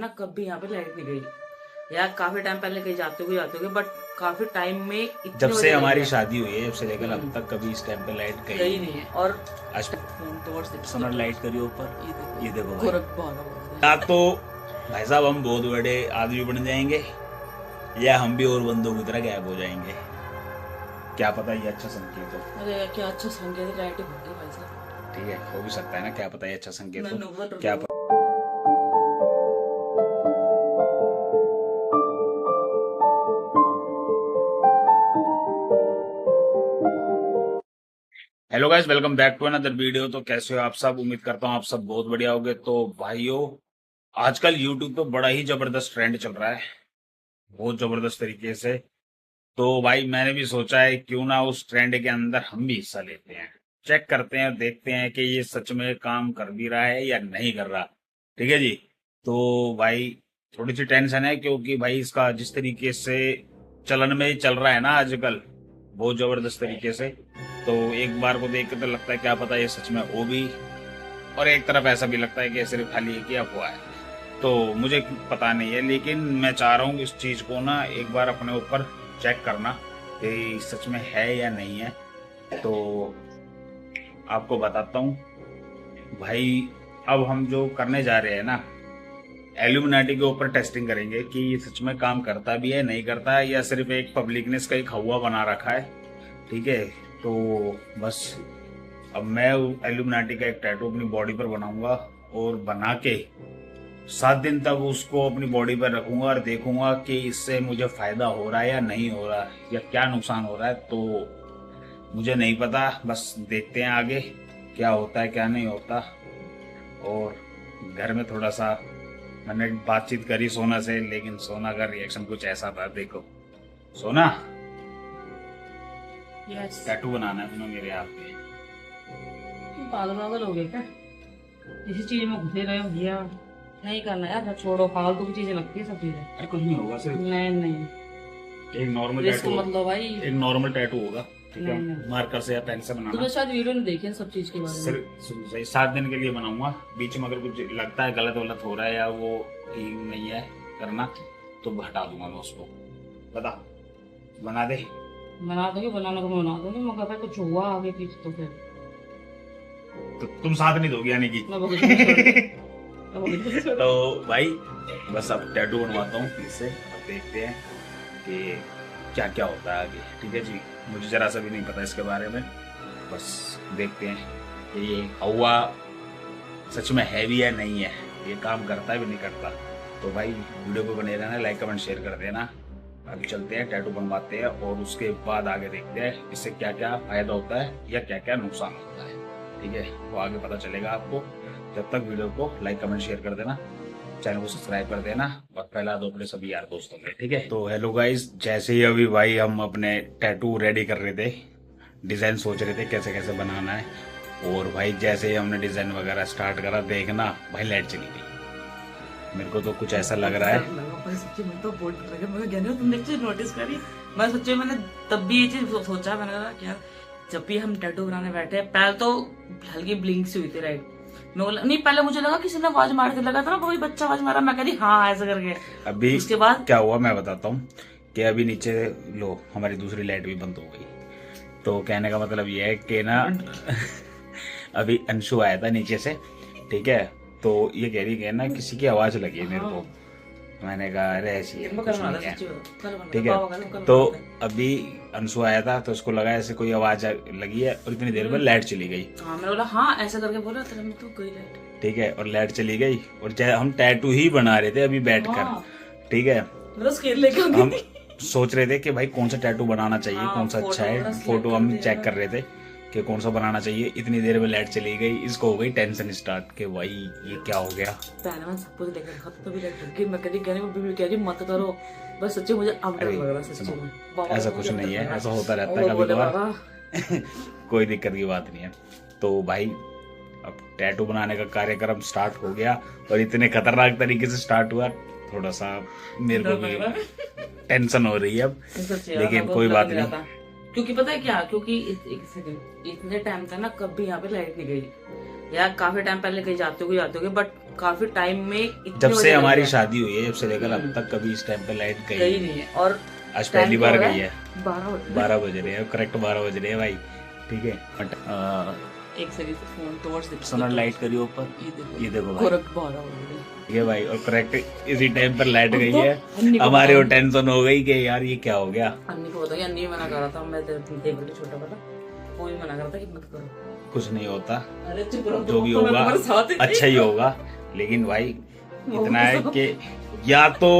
ना कभी यहाँ पे लाइट नहीं गई। यार काफी टाइम पहले कहीं जाते होगे बट काफी टाइम में इतने जब से बजे लग हमारी गए। शादी हुई है, जब से लेकर अब तक कभी इस टाइम पे लाइट गई गई नहीं है। और आज फोन टॉर्च देखो, सोनर लाइट करी ऊपर। ये देखो भाई, गोरख बाबा बोल रहे या तो भाई साहब हम बहुत बड़े आदमी बन जाएंगे या हम भी और बंदों की तरह गायब हो जाएंगे। क्या पता, ये अच्छा संकेत हो। हैं। अरे क्या अच्छा संकेत है, लाइट भूख गई भाई साहब। ठीक है, हो भी सकता है ना, क्या पता ये अच्छा संकेत मैं हो। नौबत क्या रुको। Hello guys, welcome back to another video. तो कैसे हो आप सब? उम्मीद करता हूँ आप सब बहुत बढ़िया होगे। तो भाइयों, आजकल यूट्यूब पे बड़ा ही जबरदस्त ट्रेंड चल रहा है, बहुत जबरदस्त तरीके से। तो भाई मैंने भी सोचा है क्यों ना उस ट्रेंड के अंदर हम भी हिस्सा लेते हैं, चेक करते हैं, देखते हैं कि ये सच में काम कर भी रहा है या नहीं कर रहा। ठीक है जी। तो भाई थोड़ी सी टेंशन है क्योंकि भाई इसका जिस तरीके से चलन में चल रहा है ना आजकल, बहुत जबरदस्त तरीके से। तो एक बार को देख के तो लगता है क्या पता ये सच में हो भी, और एक तरफ ऐसा भी लगता है कि सिर्फ खाली एक ही अफवाह है। तो मुझे पता नहीं है, लेकिन मैं चाह रहा हूँ इस चीज को ना एक बार अपने ऊपर चेक करना कि सच में है या नहीं है। तो आपको बताता हूँ भाई, अब हम जो करने जा रहे हैं ना, एल्यूमिनाटी के ऊपर टेस्टिंग करेंगे कि ये सच में काम करता भी है, नहीं करता है, या सिर्फ एक पब्लिकनेस का एक हवा बना रखा है। ठीक है। तो बस अब मैं एल्यूमिनाटी का एक टैटू अपनी बॉडी पर बनाऊंगा और बना के 7 दिन तक उसको अपनी बॉडी पर रखूंगा और देखूंगा कि इससे मुझे फायदा हो रहा है या नहीं हो रहा है, या क्या नुकसान हो रहा है। तो मुझे नहीं पता, बस देखते हैं आगे क्या होता है क्या नहीं होता। और घर में थोड़ा सा मैंने बातचीत करी सोना से, लेकिन सोना का रिएक्शन कुछ ऐसा था। देखो सोना, यस। टैटू बनाना है तुम्हें मेरे हाथ पे। पागल पागल हो गए क्या? किसी चीज में घुसे रहे हो भैया, नहीं करना यार, छोड़ो, फालतू की चीजें लगती है सब चीजें। अरे कुछ नहीं होगा, सिर्फ नहीं नहीं, एक नॉर्मल रिस्क टैटू, मत लो भाई। एक नॉर्मल टैटू होगा। ठीक है, नहीं नहीं, मार्कर से या पेन से बनाना। तुम्हें शायद वीडियो नहीं देखी है सब चीज के बारे में। सिर्फ सही 7 दिन के लिए बनाऊंगा। बीच में अगर कुछ लगता है गलत वलत हो रहा है या वो ठीक नहीं है करना, तो हटा दूंगा मैं उसको। बता, बना दे। बना दोगे, बनाने को मैं बना दूंगी, मगर भाई कुछ हुआ आगे पीछे तो फिर तो तुम साथ नहीं दोगे यानी कि? मैं भगत नहीं छोड़ूंगी। मैं भगत नहीं छोड़ूंगी। तो भाई बस अब टैटू बनवाता हूँ इससे, अब देखते हैं कि क्या क्या होता है आगे। ठीक है जी, मुझे जरा सा भी नहीं पता इसके बारे में, बस देखते हैं कि ये हवा सच में है भी या नहीं है, ये काम करता है भी नहीं करता। तो भाई वीडियो को बने रहना, लाइक कमेंट शेयर कर देना। अभी चलते हैं, टैटू बनवाते हैं और उसके बाद आगे देखते हैं इससे क्या क्या फायदा होता है या क्या क्या नुकसान होता है। ठीक है, वो आगे पता चलेगा आपको। जब तक वीडियो को लाइक कमेंट शेयर कर देना, चैनल को सब्सक्राइब कर देना और फैला दो अपने सभी यार दोस्तों में। ठीक है। तो हेलो गाइस, जैसे ही अभी भाई हम अपने टैटू रेडी कर रहे थे, डिजाइन सोच रहे थे कैसे कैसे बनाना है, और भाई जैसे ही हमने डिजाइन वगैरह स्टार्ट करा, देखना भाई लाइट चली गई। मेरे को तो कुछ ऐसा लग रहा है, भाई सच्ची में तो बहुत डर गया। मैं कहने को तुमने चीज नोटिस करी? मैं सच्ची मैंने तब भी ये चीज सोचा, मैंने कहा क्या, जब भी हम टैटू बनाने बैठे पहले तो हल्की ब्लिंक सी हुई थी, राइट। मैं बोला नहीं, पहले मुझे लगा किसी ने आवाज मार के, लगा था ना कोई बच्चा आवाज मारा, मैं कह रही हाँ ऐसा करके। अभी उसके बाद क्या हुआ मैं बताता हूँ कि अभी नीचे लो हमारी दूसरी लाइट भी बंद हो गई। तो कहने का मतलब ये है कि ना अभी अंशु आया था नीचे से। ठीक है, तो ये कह रही है ना किसी की आवाज लगी है मेरे को। मैंने कहा अरे ऐसी है, कुछ नहीं है। ठीक है, तो अभी अंशु आया था तो उसको लगा ऐसे कोई आवाज लगी है, और इतनी देर में लाइट चली गई। हाँ मैंने बोला हाँ ऐसा करके बोला, तेरे में तो गई लाइट। ठीक है, और लाइट चली गई, और चाहे हम टैटू ही बना रहे थे अभी बैठकर। ठीक है, मेरा स्केल लेके हम सोच रहे थे कि भाई कौन सा टैटू बनाना चाहिए, कौन सा अच्छा है। फोटो हम चेक कर रहे थे कि कौन सा बनाना चाहिए। इतनी देर में लाइट चली गई, इसको हो गई टेंशन स्टार्ट कि भाई ये क्या हो गया। पहले मैं सब कुछ लेकर खत तो भी लाइट गई, मैं कह रही मत करो, बस सच्ची मुझे अब डर लग रहा है सच्ची में। ऐसा कुछ नहीं है, ऐसा होता रहता है कभी कभार। कोई दिक्कत की बात नहीं है। तो भाई अब टैटू बनाने का कार्यक्रम स्टार्ट हो गया, और इतने खतरनाक तरीके से स्टार्ट हुआ, थोड़ा सा मेरे को भी टेंशन हो रही है अब, लेकिन कोई बात नहीं। क्योंकि पता है क्या, क्योंकि एक सेकंड, इतने टाइम तक ना कभी यहाँ पे लाइट नहीं गई। यार काफी टाइम पहले कहीं जाते होगे बट काफी टाइम में इतने जब से बजे हमारी लग गया। शादी हुई है, जब से लेकर अब तक कभी इस टाइम पे लाइट गई गई नहीं है। और आज पहली बार गई है। 12 बज रहे हैं, करेक्ट 12 बज रहे हैं भाई। ठीक है, एक सेकंड से फोन टॉर्च दे। सोना लाइट करियो ऊपर, ये देखो भाई। करेक्ट 12 हो गए। ठीक है भाई, और करेक्ट इसी टाइम पर लाइट गई तो है। अन्नी को हमारे वो बताओ। टेंशन हो गई कि यार ये क्या हो गया। अन्नी को बताया, अन्नी मना कर रहा था, मैं टेबल पे छोटा वाला, वो भी मना कर रहा था कि मत करो। कुछ नहीं होता, अरे चुप रहो, जो भी तो मैं होगा तुम्हारे साथ ही थी। अच्छा ही होगा। लेकिन भाई इतना है कि या तो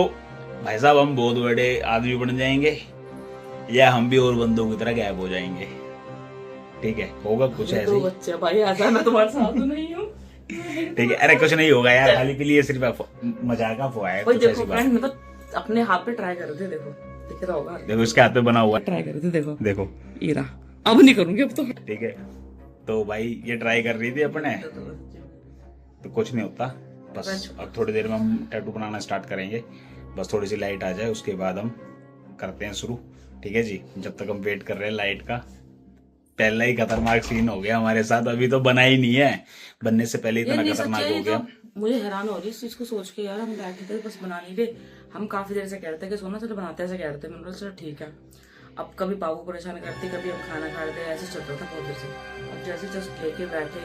भाई साहब हम बहुत बड़े आदमी बन जाएंगे, या हम भी और बंदों की तरह गायब हो जाएंगे। ठीक है, होगा कुछ अरे ऐसे दो ही। बच्चे भाई, ऐसा मैं तुम्हारे साथ तो नहीं हूँ। ठीक है, अरे कुछ नहीं होगा यार, खाली के लिए सिर्फ मजाक का हुआ है, भाई कुछ देखो ऐसी बात। फ्रेंड, मैं तो अपने हाथ पे ट्राई कर रहे थे, देखो दिख रहा होगा, देखो इसके हाथ पे बना हुआ है, ट्राई कर रहे थे, देखो देखो। ईरा। अब नहीं करूंगी अब तो। ठीक है, तो भाई ये ट्राई कर रही थी अपने, तो कुछ नहीं होता। बस अब थोड़ी देर में हम टैटू बनाना स्टार्ट करेंगे। बस थोड़ी सी लाइट आ जाए, उसके बाद हम करते हैं शुरू। ठीक है जी, जब तक हम वेट कर रहे हैं लाइट का। पहला ही खतरनाक सीन हो गया हमारे साथ, अभी तो बना ही नहीं है, बनने से पहले इतना खतरनाक हो गया। मुझे हैरान हो रही है इस चीज को सोच के यार, हम बैठे थे बस बना नहीं रहे। हम काफी देर से कह रहे थे कि सोना चलो बनाते हैं, ऐसे कह रहे थे। मैंने बोला चलो ठीक है। अब कभी बाबू परेशान करती, कभी हम खाना खा रहे थे, ऐसे चल रहा था बहुत देर से। अब जैसे जस्ट लेके बैठे,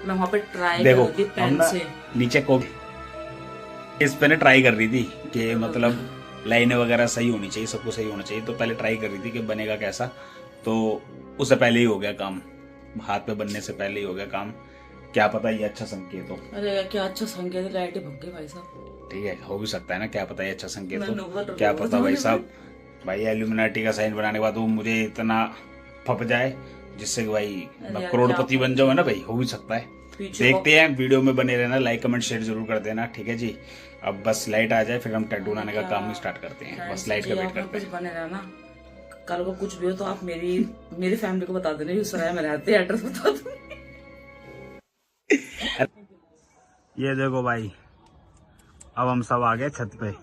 मैं वहां पे ट्राई कर देखो रही थी हम पेन ना से। नीचे को इस पे ना ट्राई कर रही थी कि मतलब लाइनें वगैरह सही होनी चाहिए, सब कुछ सही होना चाहिए। तो पहले ट्राई कर रही थी कि बनेगा कैसा, तो उससे पहले ही हो गया काम, हाथ पे बनने से पहले ही हो गया काम। क्या पता ये अच्छा संकेत हो। अरे क्या अच्छा संकेत, लाइट भग गई भाई साहब। ठीक है, हो भी सकता है ना, क्या पता ये अच्छा संकेत मैं हो, नोबल क्या रोबोट पता हूँ भाई मैं। साहब। भाई एल्यूमिनाटी का साइन बनाने के बाद वो मुझे इतना फप जाए जिससे कि भाई मैं यार, करोड़पति क्या बन जाऊँ ना भाई, हो भी सकता है। पीछे देखते हैं, वीडियो में बने रहना, लाइक कमेंट शेयर जरूर कर देना। ठीक है जी, अब बस लाइट आ जाए फिर हम टैटू बनाने का काम स्टार्ट करते हैं। बस लाइट का वेट करते हैं। कुछ बने रहना, कल को कुछ भी हो तो आप मेरी फैमिली को बता देना, यूसराय में रहते हैं, एड्रेस बता दो। ये देखो भाई, अब हम सब आ गए छत पे।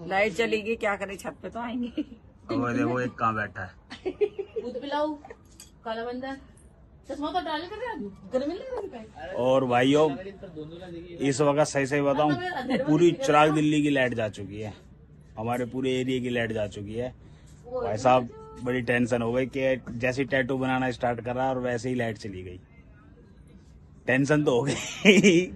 लाइट चलेगी, क्या करे, छत पे तो आएंगे। अब वो देखो एक कहाँ बैठा है। दूध पिलाओ, काला बंदर, चश्मा तो डाल कर गर्मी लग रही है। और भाइयों इस वक्त सही सही बताऊं, पूरी चिराग दिल्ली की लाइट जा चुकी है, हमारे पूरे एरिया की लाइट जा चुकी है। भाई साहब बड़ी टेंशन हो गई कि जैसे टैटू बनाना स्टार्ट करा और वैसे ही लाइट चली गई। टेंशन तो हो गई।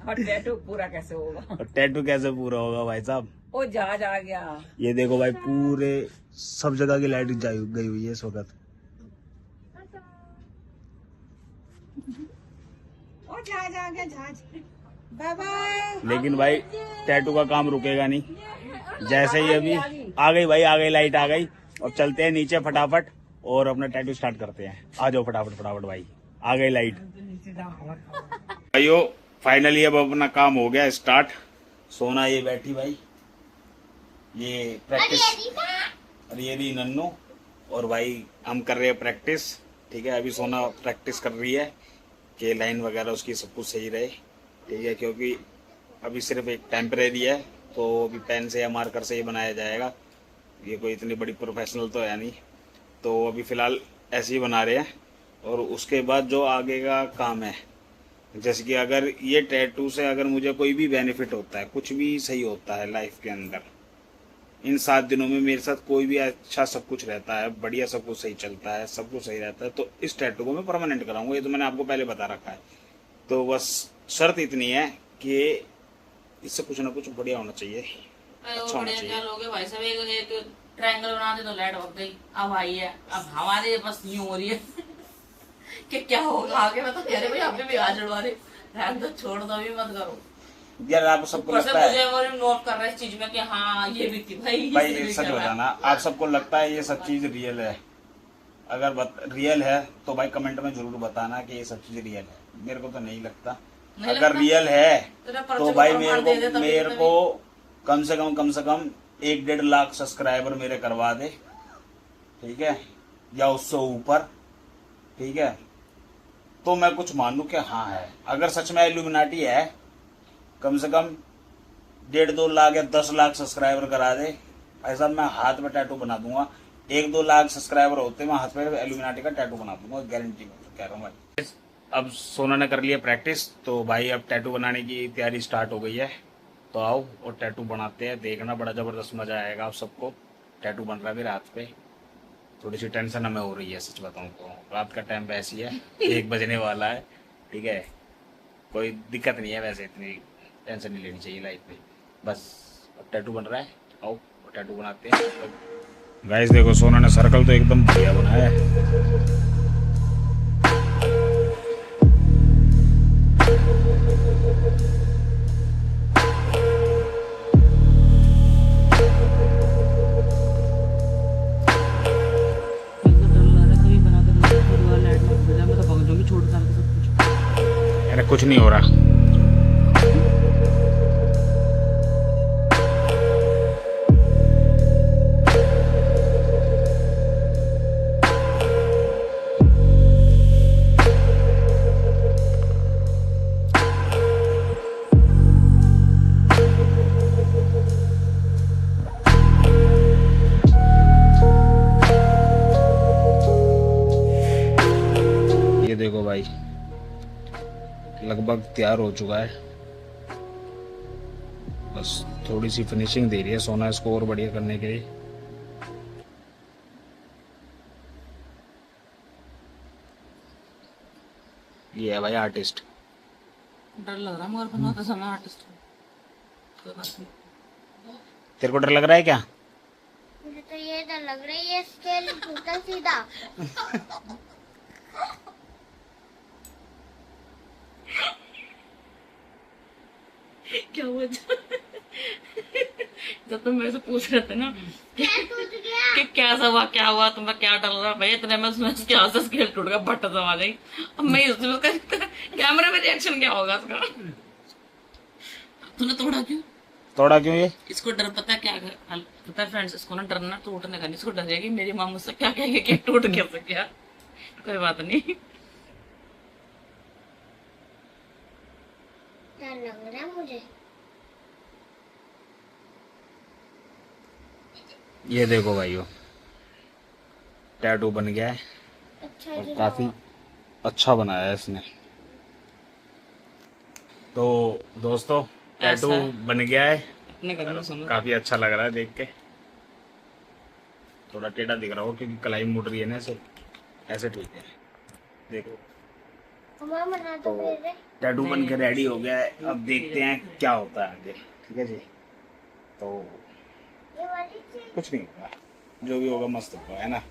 और टैटू पूरा कैसे होगा? और टैटू कैसे पूरा होगा भाई साहब। ओ जहाज आ गया। ये देखो भाई, पूरे सब जगह की लाइट गई हुई है इस वक्त। ओ जहाज आ गया, जहाज। Bye bye. लेकिन भाई टैटू का काम रुकेगा नहीं। जैसे ही अभी आ गई भाई, आ गई लाइट आ गई, और चलते हैं नीचे फटाफट और अपना टैटू स्टार्ट करते हैं। आ जाओ फटाफट फटाफट भाई, आ गई लाइट। भाइयों फाइनली अब अपना काम हो गया स्टार्ट। सोना ये बैठी भाई, ये प्रैक्टिस, और ये भी नन्नू, और भाई हम कर रहे हैं प्रैक्टिस। ठीक है, अभी सोना प्रैक्टिस कर रही है कि लाइन वगैरह उसकी सब कुछ सही रहे। ठीक है, क्योंकि अभी सिर्फ एक टेम्परेरी है, तो अभी पेन से या मार्कर से ही बनाया जाएगा। ये कोई इतनी बड़ी प्रोफेशनल तो है नहीं, तो अभी फ़िलहाल ऐसे ही बना रहे हैं। और उसके बाद जो आगे का काम है, जैसे कि अगर ये टैटू से अगर मुझे कोई भी बेनिफिट होता है, कुछ भी सही होता है लाइफ के अंदर, इन 7 दिनों में मेरे साथ कोई भी अच्छा सब कुछ रहता है, बढ़िया सब कुछ सही चलता है, सब कुछ सही रहता है, तो इस टैटू को मैं परमानेंट कराऊंगा। ये तो मैंने आपको पहले बता रखा है। तो बस शर्त इतनी है कि इससे कुछ ना कुछ बढ़िया होना चाहिए, अच्छा होना चाहिए। क्या लोगे भाई साहब, एक ट्रायंगल बना दे तो लाइट भग गई। अब आई है, अब हमारे बस यूं हो रही है कि क्या होगा आगे। मैं तो कह रही भाई अभी भी आ जुड़वा रहे, रहने दो, छोड़ दो, अभी मत करो। यार आप सबको ऊपर से लगता है मुझे वो नोट कर रहा है इस चीज में कि हाँ ये भी थी भाई। भाई, सच बताना, आप सबको लगता है ये सब चीज रियल है? अगर रियल है तो भाई कमेंट में जरूर बताना कि ये सब चीज रियल है। मेरे को तो नहीं लगता। अगर रियल है तो भाई मेरे को कम से कम 1-1.5 लाख सब्सक्राइबर मेरे करवा दे। ठीक है, या उससे ऊपर। ठीक है, तो मैं कुछ मानू कि हाँ है। अगर सच में इल्यूमिनाटी है, कम से कम 1.5-2 लाख या 10 लाख सब्सक्राइबर करा दे भाई साहब, मैं हाथ में टैटू बना दूंगा। 1-2 लाख सब्सक्राइबर होते मैं हाथ पे इल्यूमिनाटी का टैटू बना दूंगा, गारंटी कह रहा हूँ भाई। अब सोना ने कर लिया प्रैक्टिस, तो भाई अब टैटू बनाने की तैयारी स्टार्ट हो गई है। तो आओ और टैटू बनाते हैं, देखना बड़ा ज़बरदस्त मज़ा आएगा आप सबको। टैटू बन रहा है भी रात पे, थोड़ी सी टेंशन हमें हो रही है सच बताऊं तो। रात का टाइम वैसी है, 1 बजने वाला है, ठीक है। कोई दिक्कत नहीं है वैसे, इतनी टेंशन नहीं लेनी चाहिए लाइफ में। बस अब टैटू बन रहा है, आओ टैटू बनाते हैं। गाइस देखो सोना ने सर्कल तो एकदम बढ़िया बनाया है। अरे कुछ नहीं हो रहा। ये देखो भाई लगभग तैयार हो चुका है, बस थोड़ी सी फिनिशिंग दे रही है सोना इसको और बढ़िया करने के लिए। ये है भाई आर्टिस्ट। डर लग रहा है मगर बनाते समय आर्टिस्ट। कोई बात नहीं। तेरे को डर लग रहा है क्या? मुझे तो ये डर लग रही है स्केल टूटा सीधा। क्या हुआ? जब तुम मेरे से पूछ रहे थे ना कि कैसा हुआ, क्या हुआ, तुम्हें क्या डर रहा भाई, इतने में उसमें उसके हाथ से स्केल टूट गया, बट्टा आ गई। अब मैं उसका कैमरे में रिएक्शन क्या होगा उसका? तूने तोड़ा क्यों? तोड़ा क्यों ये? इसको डर पता है क्या पता है फ्रेंड्स, इसको ना डरना टूटने का नहीं, इसको डर जाएगी मेरी माँ मुझसे क्या कहेगी कि टूट कैसे गया। कोई बात नहीं। डर लग रहा है मुझे। ये देखो भाइयों टैटू बन गया है अच्छा और जी। काफी अच्छा बनाया है इसने। तो दोस्तों टैटू ऐसा है। बन गया है, अपने घर में सुनो। काफी अच्छा लग रहा है देख के। थोड़ा टेढ़ा दिख रहा हो क्योंकि कलाई मुड़ रही है ना, ऐसे ऐसे ठीक है। देखो हमारा बना तो फिर टैटू बन के रेडी हो गया है, अब देखते हैं क्या होता है आगे। ठीक है जी, तो ये वाली चीज कुछ नहीं होगा, जो भी होगा मस्त होगा, है ना।